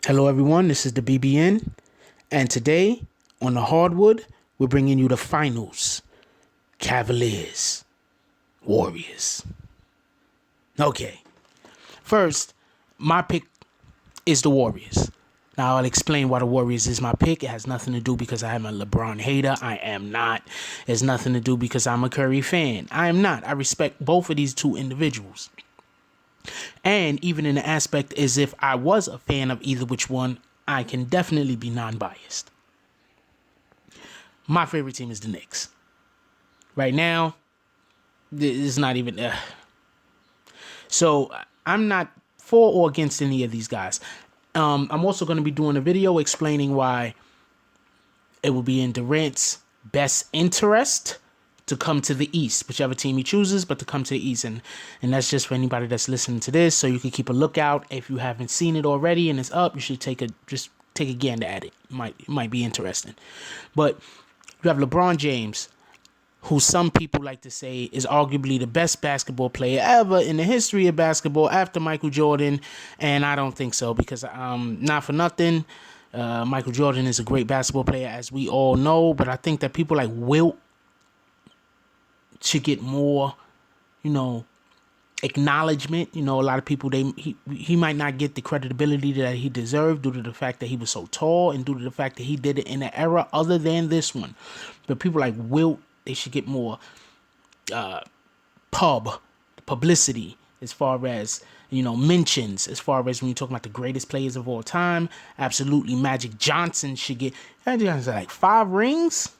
Hello, everyone. This is the BBN, and today on the hardwood, we're bringing you the finals. Cavaliers, Warriors. Okay. First, my pick is the Warriors. Now, I'll explain why the Warriors is my pick. It has nothing to do because I am a LeBron hater. I am not. It has nothing to do because I'm a Curry fan. I am not. I respect both of these two individuals. And even in the aspect as if I was a fan of either which one, I can definitely be non-biased. My favorite team is the Knicks. Right now, it's not even... So, I'm not for or against any of these guys. I'm also going to be doing a video explaining why it will be in Durant's best interest to come to the East, whichever team he chooses, but to come to the East. And that's just for anybody that's listening to this, so you can keep a lookout. If you haven't seen it already and it's up, you should take a gander at it. It might be interesting. But you have LeBron James, who some people like to say is arguably the best basketball player ever in the history of basketball after Michael Jordan. And I don't think so, because not for nothing, Michael Jordan is a great basketball player, as we all know. But I think that people like Wilt should get more, acknowledgement. A lot of people, he might not get the credibility that he deserved due to the fact that he was so tall and due to the fact that he did it in an era other than this one. But people like Wilt, they should get more publicity as far as, mentions, as far as when you're talking about the greatest players of all time. Absolutely, Magic Johnson should get, like 5 rings.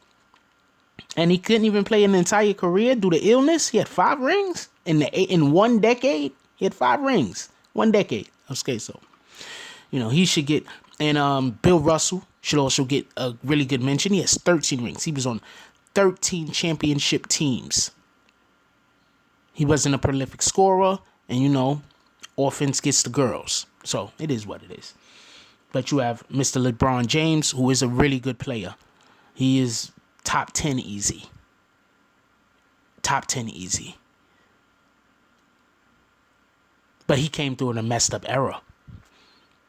And he couldn't even play an entire career due to illness. He had 5 rings in 1 decade. He had 5 rings, 1 decade. Okay, so he should get. And Bill Russell should also get a really good mention. He has 13 rings. He was on 13 championship teams. He wasn't a prolific scorer, and offense gets the girls. So it is what it is. But you have Mr. LeBron James, who is a really good player. He is top 10 easy. Top 10 easy. But he came through in a messed up era.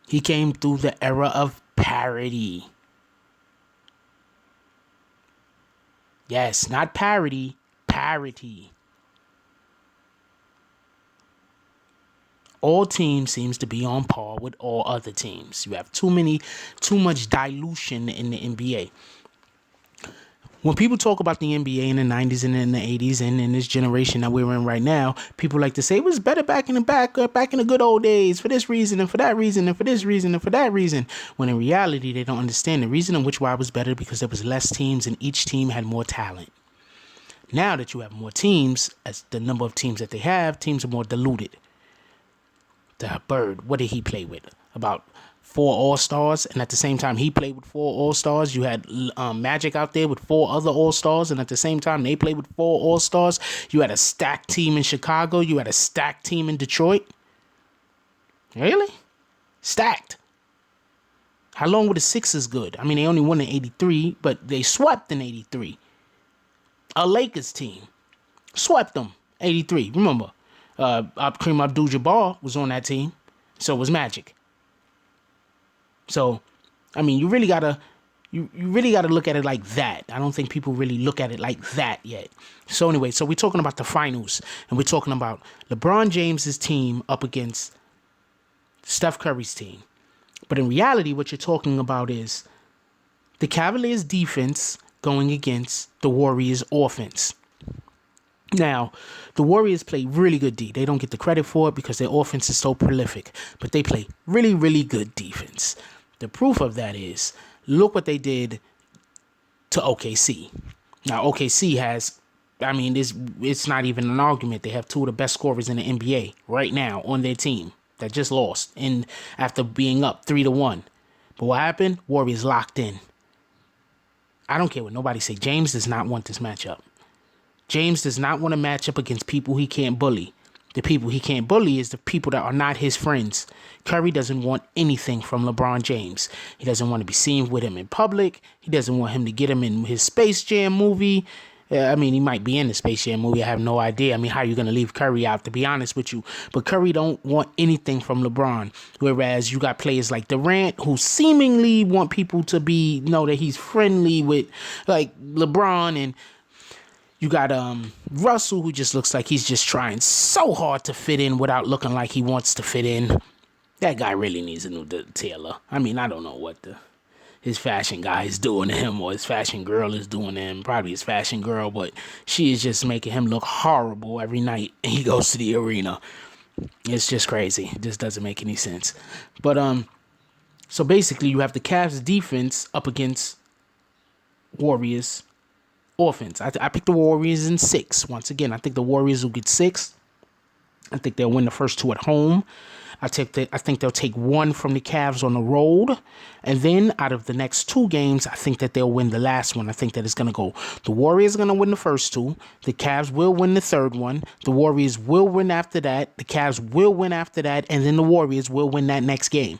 He came through the era of parity. Yes, not parody, parity. All teams seems to be on par with all other teams. You have too much dilution in the NBA. When people talk about the NBA in the 90s and in the 80s and in this generation that we're in right now, people like to say it was better back in the good old days for this reason and for that reason and for this reason and for that reason. When in reality, they don't understand the reason in which why it was better, because there was less teams and each team had more talent. Now that you have more teams, as the number of teams that they have, teams are more diluted. The Bird, what did he play with? About 4 All-Stars, and at the same time he played with 4 All-Stars. You had Magic out there with 4 other All-Stars, and at the same time they played with 4 All-Stars. You had a stacked team in Chicago. You had a stacked team in Detroit. Really? Stacked. How long were the Sixers good? I mean, they only won in 83, but they swept in 83. A Lakers team swept them 83. Remember, Kareem Abdul-Jabbar was on that team. So was Magic. So, I mean, you really gotta look at it like that. I don't think people really look at it like that yet. So anyway, so we're talking about the finals, and we're talking about LeBron James's team up against Steph Curry's team. But in reality, what you're talking about is the Cavaliers' defense going against the Warriors' offense. Now, the Warriors play really good D. They don't get the credit for it because their offense is so prolific, but they play really, really good defense. The proof of that is, look what they did to OKC. Now, OKC has, it's not even an argument. They have 2 of the best scorers in the NBA right now on their team that just lost after being up 3-1. But what happened? Warriors locked in. I don't care what nobody say. James does not want this matchup. James does not want to match up against people he can't bully. The people he can't bully is the people that are not his friends. Curry doesn't want anything from LeBron James. He doesn't want to be seen with him in public. He doesn't want him to get him in his Space Jam movie. Yeah, I mean, he might be in the Space Jam movie. I have no idea. I mean, how are you going to leave Curry out, to be honest with you? But Curry don't want anything from LeBron. Whereas you got players like Durant who seemingly want people to know that he's friendly with like LeBron, and you got Russell, who just looks like he's just trying so hard to fit in without looking like he wants to fit in. That guy really needs a new tailor. I mean, I don't know what his fashion guy is doing to him, or his fashion girl is doing to him. Probably his fashion girl, but she is just making him look horrible every night he goes to the arena. It's just crazy. It just doesn't make any sense. But so basically you have the Cavs defense up against Warriors offense. I picked the Warriors in 6. Once again, I think the Warriors will get 6. I think they'll win the first 2 at home. I think they'll take 1 from the Cavs on the road. And then out of the next 2 games, I think that they'll win the last one. I think that it's going to go. The Warriors are going to win the first 2. The Cavs will win the third one. The Warriors will win after that. The Cavs will win after that. And then the Warriors will win that next game.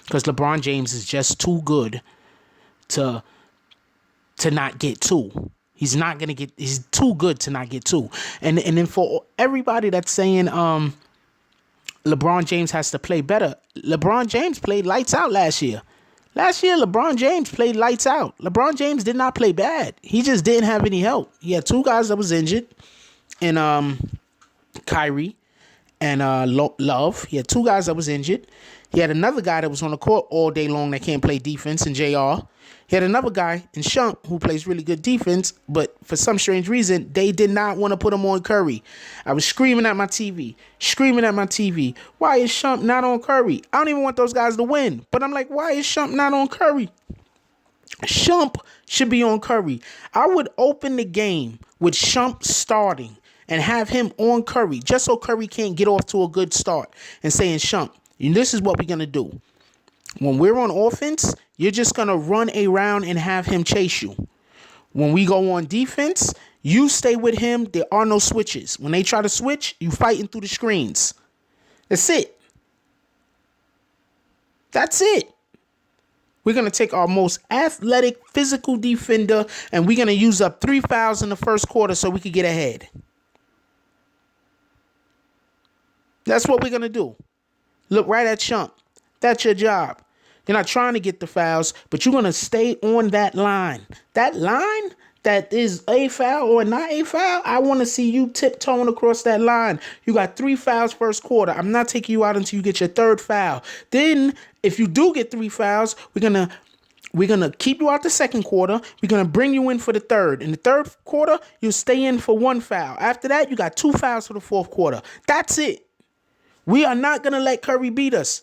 Because LeBron James is just too good to not get 2. He's too good to not get 2. And then for everybody that's saying LeBron James has to play better. LeBron James played lights out last year. Last year, LeBron James played lights out. LeBron James did not play bad. He just didn't have any help. He had 2 guys that was injured, and Kyrie and Love. He had 2 guys that was injured. He had another guy that was on the court all day long that can't play defense, in JR. He had another guy in Shump who plays really good defense, but for some strange reason, they did not want to put him on Curry. I was screaming at my TV. Why is Shump not on Curry? I don't even want those guys to win, but I'm like, why is Shump not on Curry? Shump should be on Curry. I would open the game with Shump starting and have him on Curry, just so Curry can't get off to a good start, and saying, Shump, this is what we're going to do. When we're on offense, you're just going to run around and have him chase you. When we go on defense, you stay with him. There are no switches. When they try to switch, you fighting through the screens. That's it. That's it. We're going to take our most athletic, physical defender, and we're going to use up 3 fouls in the first quarter so we could get ahead. That's what we're going to do. Look right at Shump. That's your job. You're not trying to get the fouls, but you're going to stay on that line. That line that is a foul or not a foul, I want to see you tiptoeing across that line. You got 3 fouls first quarter. I'm not taking you out until you get your 3rd foul. Then, if you do get 3 fouls, we're gonna keep you out the second quarter. We're gonna bring you in for the 3rd. In the 3rd quarter, you'll stay in for 1 foul. After that, you got 2 fouls for the 4th quarter. That's it. We are not gonna let Curry beat us.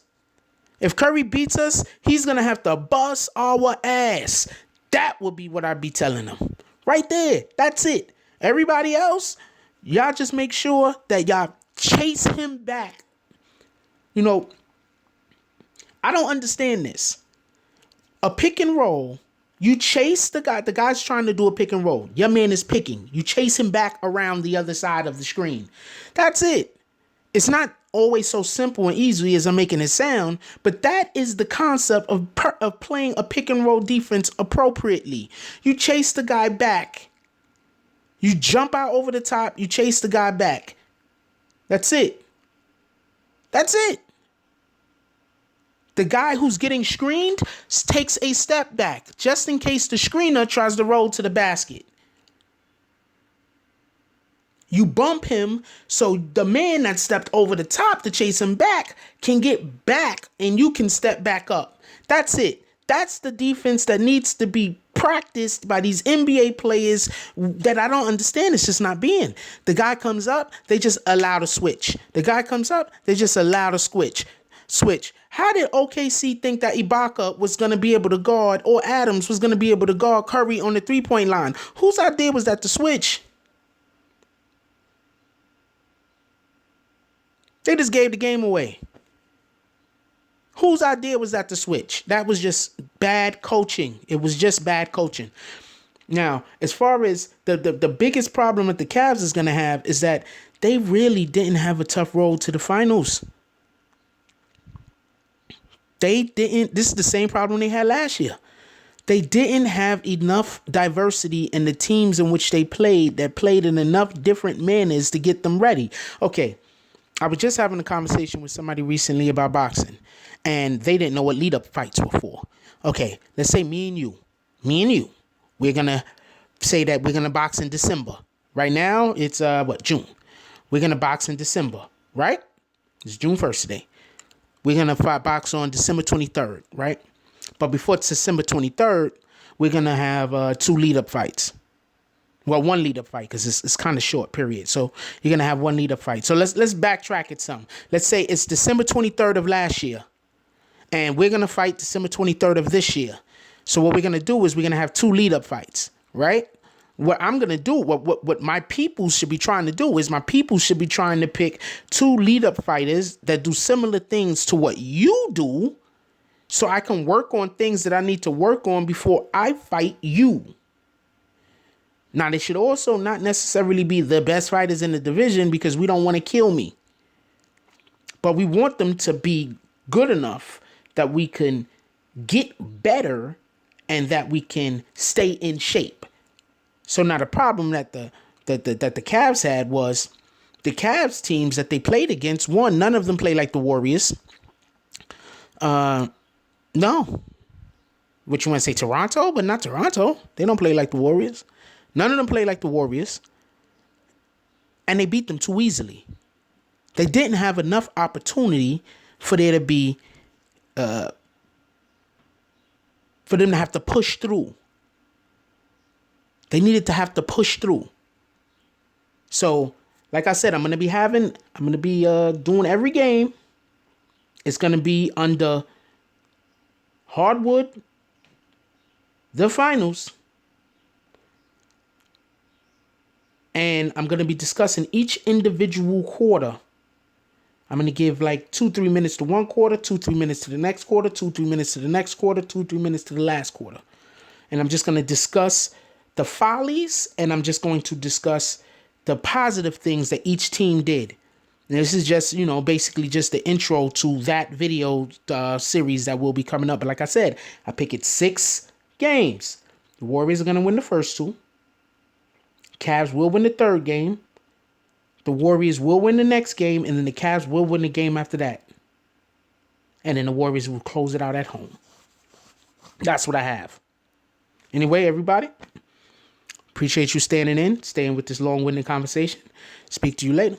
If Curry beats us, he's going to have to bust our ass. That would be what I'd be telling him. Right there. That's it. Everybody else, y'all just make sure that y'all chase him back. I don't understand this. A pick and roll, you chase the guy. The guy's trying to do a pick and roll. Your man is picking. You chase him back around the other side of the screen. That's it. It's not always so simple and easy as I'm making it sound, but that is the concept of playing a pick and roll defense appropriately. You chase the guy back. You jump out over the top. You chase the guy back. That's it. That's it. The guy who's getting screened takes a step back just in case the screener tries to roll to the basket. You bump him so the man that stepped over the top to chase him back can get back and you can step back up. That's it. That's the defense that needs to be practiced by these NBA players that I don't understand. It's just not being. The guy comes up, they just allow the switch. The guy comes up, they just allow the switch. How did OKC think that Ibaka was going to be able to guard, or Adams was going to be able to guard Curry on the 3-point line? Whose idea was that to switch? They just gave the game away. Whose idea was that to switch? That was just bad coaching. It was just bad coaching. Now, as far as the biggest problem that the Cavs is going to have is that they really didn't have a tough road to the finals. They didn't. This is the same problem they had last year. They didn't have enough diversity in the teams in which they played that played in enough different manners to get them ready. Okay, I was just having a conversation with somebody recently about boxing, and they didn't know what lead-up fights were for. Okay, let's say me and you, we're going to say that we're going to box in December. Right now, it's, June. We're going to box in December, right? It's June 1st today. We're going to box on December 23rd, right? But before December 23rd, we're going to have 2 lead-up fights. Well, 1 lead-up fight, because it's kind of short period. So you're going to have 1 lead-up fight. So let's backtrack it some. Let's say it's December 23rd of last year, and we're going to fight December 23rd of this year. So what we're going to do is we're going to have 2 lead-up fights, right? What I'm going to do, what my people should be trying to do is my people should be trying to pick 2 lead-up fighters that do similar things to what you do, so I can work on things that I need to work on before I fight you. Now, they should also not necessarily be the best fighters in the division because we don't want to kill me. But we want them to be good enough that we can get better and that we can stay in shape. So now the problem that the CAVS had was the CAVS teams that they played against, one, none of them play like the Warriors. No. What you want to say, Toronto? But not Toronto. They don't play like the Warriors. None of them play like the Warriors. And they beat them too easily. They didn't have enough opportunity for there to be, for them to have to push through. They needed to have to push through. So, like I said, I'm going to be doing every game. It's going to be under hardwood, the finals. And I'm going to be discussing each individual quarter. I'm going to give like 2-3 minutes to one quarter, 2-3 minutes to the next quarter, 2-3 minutes to the next quarter, 2-3 minutes to the last quarter. And I'm just going to discuss the follies, and I'm just going to discuss the positive things that each team did. And this is just, basically just the intro to that video series that will be coming up. But like I said, I pick it 6 games. The Warriors are going to win the first 2. Cavs will win the 3rd game. The Warriors will win the next game, and then the Cavs will win the game after that. And then the Warriors will close it out at home. That's what I have. Anyway, everybody, appreciate you staying with this long-winded conversation. Speak to you later.